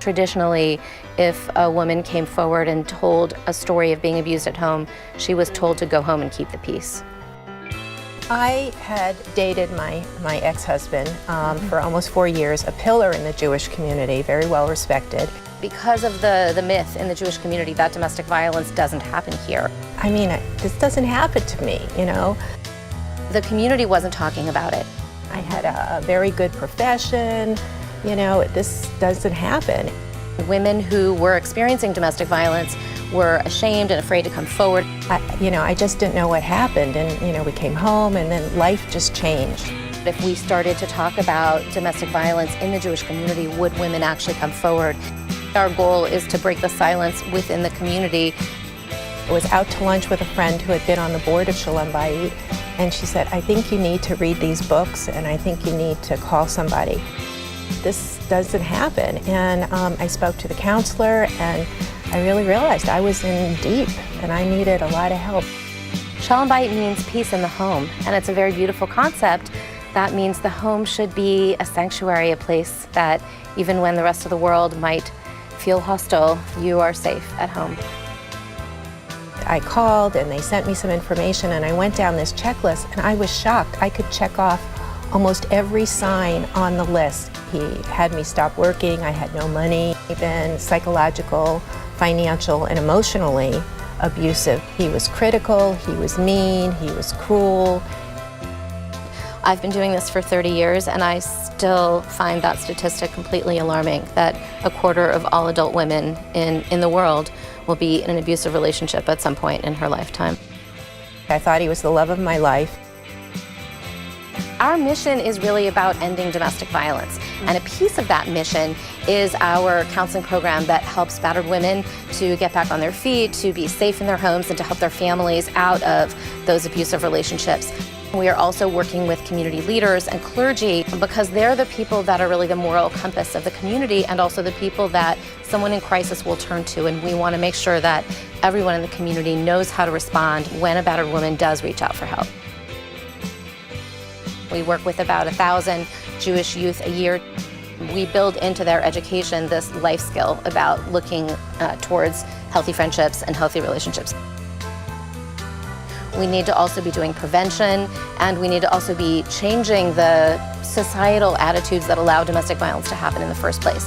Traditionally, if a woman came forward and told a story of being abused at home, she was told to go home and keep the peace. I had dated my ex-husband for almost 4 years, a pillar in the Jewish community, very well respected. Because of the myth in the Jewish community that domestic violence doesn't happen here. I mean, this doesn't happen to me, you know. The community wasn't talking about it. I had a very good profession, you know, this doesn't happen. Women who were experiencing domestic violence were ashamed and afraid to come forward. I just didn't know what happened, and we came home and then life just changed. If we started to talk about domestic violence in the Jewish community, would women actually come forward? Our goal is to break the silence within the community. I was out to lunch with a friend who had been on the board of Shalom Bayit, and she said, I think you need to read these books, and I think you need to call somebody. This doesn't happen. And I spoke to the counselor, and I really realized I was in deep, and I needed a lot of help. Shalom Bayit means peace in the home, and it's a very beautiful concept. That means the home should be a sanctuary, a place that even when the rest of the world might feel hostile, you are safe at home. I called and they sent me some information, and I went down this checklist and I was shocked. I could check off almost every sign on the list. He had me stop working, I had no money, even psychological, financial, and emotionally abusive. He was critical, he was mean, he was cruel. I've been doing this for 30 years, and I still find that statistic completely alarming, that a quarter of all adult women in the world will be in an abusive relationship at some point in her lifetime. I thought he was the love of my life. Our mission is really about ending domestic violence, and a piece of that mission is our counseling program that helps battered women to get back on their feet, to be safe in their homes, and to help their families out of those abusive relationships. We are also working with community leaders and clergy because they're the people that are really the moral compass of the community, and also the people that someone in crisis will turn to, and we want to make sure that everyone in the community knows how to respond when a battered woman does reach out for help. We work with about 1,000 Jewish youth a year. We build into their education this life skill about looking towards healthy friendships and healthy relationships. We need to also be doing prevention, and we need to also be changing the societal attitudes that allow domestic violence to happen in the first place.